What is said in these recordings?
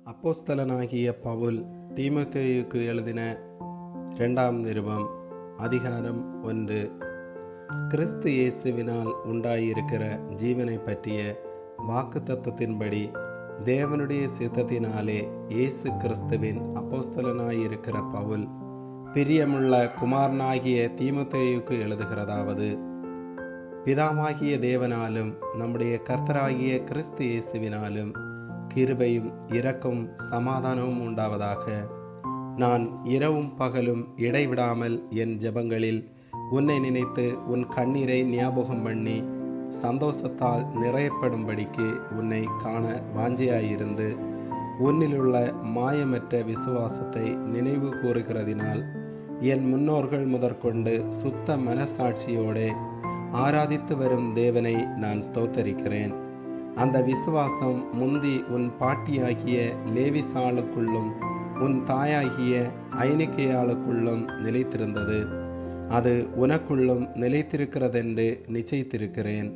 அப்போஸ்தலனாகிய பவுல் தீமோத்தேயுக்கு எழுதின 2ஆம் நிருபம் அதிகாரம் 1. கிறிஸ்து இயேசுவினால் உண்டாயிருக்கிற ஜீவனை பற்றிய வாக்குத்தத்தத்தின்படி தேவனுடைய சித்தத்தினாலே இயேசு கிறிஸ்துவின் அப்போஸ்தலனாயிருக்கிற பவுல் பிரியமுள்ள குமாரனாகிய தீமோத்தேயுக்கு எழுதுகிறதாவது: பிதாவாகிய தேவனாலும் நம்முடைய கர்த்தராகிய கிறிஸ்து இயேசுவினாலும் கிருபையும் இரக்கமும் சமாதானமும் உண்டாவதாக. நான் இரவும் பகலும் இடைவிடாமல் என் ஜெபங்களில் உன்னை நினைத்து உன் கண்ணீரை ஞாபகம் பண்ணி சந்தோஷத்தால் நிறையப்படும்படிக்கு உன்னை காண வாஞ்சையாயிருந்து உன்னிலுள்ள மாயமற்ற விசுவாசத்தை நினைவு கூறுகிறதினால் என் முன்னோர்கள் முதற்கொண்டு சுத்த மனசாட்சியோடு ஆராதித்து வரும் தேவனை நான் ஸ்தோத்தரிக்கிறேன். அந்த விசுவாசம் முந்தி உன் பாட்டியாகிய லேவிசாளுக்குள்ளும் உன் தாயாகிய ஐனிக்கையாளுக்குள்ளும் நிலைத்திருந்தது. அது உனக்குள்ளும் நிலைத்திருக்கிறதென்று நிச்சயித்திருக்கிறேன்.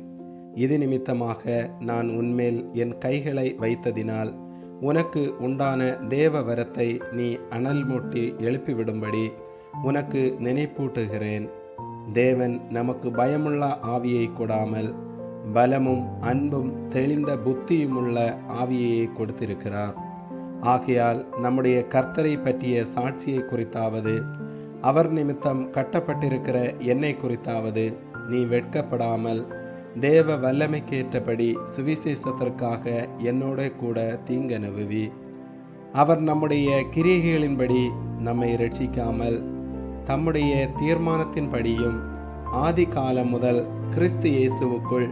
இது நிமித்தமாக நான் உன்மேல் என் கைகளை வைத்ததினால் உனக்கு உண்டான தேவ வரத்தை நீ அனல் மூட்டி எழுப்பிவிடும்படி உனக்கு நினைப்பூட்டுகிறேன். தேவன் நமக்கு பயமுள்ள ஆவியை கொடாமல் பலமும் அன்பும் தெளிந்த புத்தியுமுள்ள ஆவியை கொடுத்திருக்கிறார். ஆகையால் நம்முடைய கர்த்தரை பற்றிய சாட்சியை குறித்தாவது அவர் நிமித்தம் கட்டப்பட்டிருக்கிற என்னை குறித்தாவது நீ வெட்கப்படாமல் தேவ வல்லமைக்கேற்றபடி சுவிசேஷத்திற்காக என்னோட கூட தீங்கனுபவி. அவர் நம்முடைய கிரியைகளின்படி நம்மை இரட்சிக்காமல் தம்முடைய தீர்மானத்தின்படியும் ஆதி காலம் முதல் கிறிஸ்து இயேசுவுக்குள்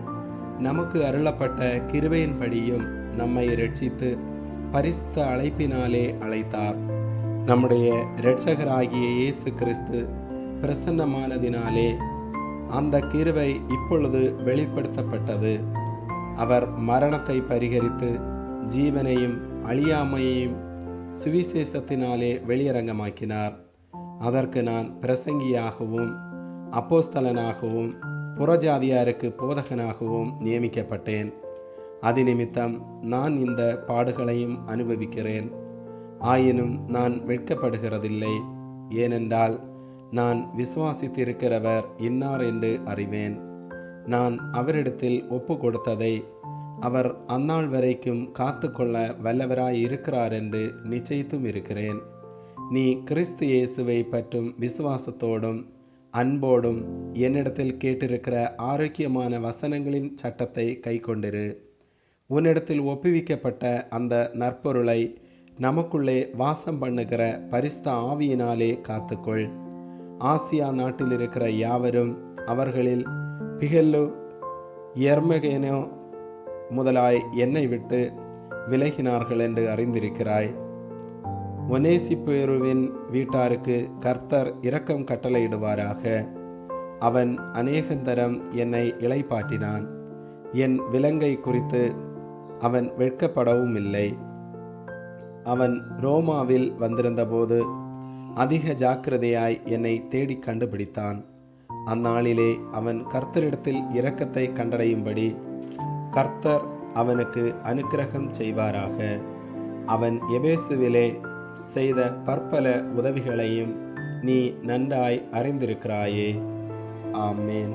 நமக்கு அருளப்பட்ட கிருபையின்படியும் நம்மை இரட்சித்து பரிசுத்த அழைப்பினாலே அழைத்தார். நம்முடைய இரட்சகராகிய இயேசு கிறிஸ்து பிரசன்னமானதினாலே அந்த கிருபை இப்பொழுது வெளிப்படுத்தப்பட்டது. அவர் மரணத்தை பரிகரித்து ஜீவனையும் அழியாமையையும் சுவிசேஷத்தினாலே வெளியரங்கமாக்கினார். அதற்கு நான் பிரசங்கியாகவும் அப்போஸ்தலனாகவும் புறஜாதியாருக்கு போதகனாகவும் நியமிக்கப்பட்டேன். அது நிமித்தம் நான் இந்த பாடுகளையும் அனுபவிக்கிறேன். ஆயினும் நான் வெட்கப்படுகிறதில்லை. ஏனென்றால் நான் விசுவாசித்திருக்கிறவர் இன்னார் என்று அறிவேன். நான் அவரிடத்தில் ஒப்பு கொடுத்ததை அவர் அந்நாள் வரைக்கும் காத்து கொள்ள வல்லவராய் இருக்கிறார் என்று நிச்சயித்தும் இருக்கிறேன். நீ கிறிஸ்து இயேசுவை பற்றும் விசுவாசத்தோடும் அன்போடும் என்னிடத்தில் கேட்டிருக்கிற ஆரோக்கியமான வசனங்களின் சட்டத்தை கைக்கொண்டிரு. உன்னிடத்தில் ஒப்புவிக்கப்பட்ட அந்த நற்பொருளை நமக்குள்ளே வாசம் பண்ணுகிற பரிசுத்த ஆவியினாலே காத்துக்கொள். ஆசியா நாட்டில் இருக்கிற யாவரும் அவர்களில் பிகெல்லு எர்மகேனோ முதலாய் என்னை விட்டு விலகினார்கள் என்று அறிந்திருக்கிறாய். ஒனேசிப்பேருவின் வீட்டாருக்கு கர்த்தர் இரக்கம் கட்டளையிடுவாராக. அவன் அநேகந்தரம் என்னை இளைப்பாற்றினான். என் விலங்கை குறித்து அவன் வெட்கப்படவும் இல்லை. அவன் ரோமாவில் வந்திருந்தபோது அதிக ஜாக்கிரதையாய் என்னை தேடி கண்டுபிடித்தான். அந்நாளிலே அவன் கர்த்தரிடத்தில் இரக்கத்தை கண்டடையும்படி கர்த்தர் அவனுக்கு அனுக்கிரகம் செய்வாராக. அவன் எபேசுவிலே செய்த பற்பல உதவிகளையும் நீ நன்றாய் அறிந்திருக்கிறாயே. ஆமேன்.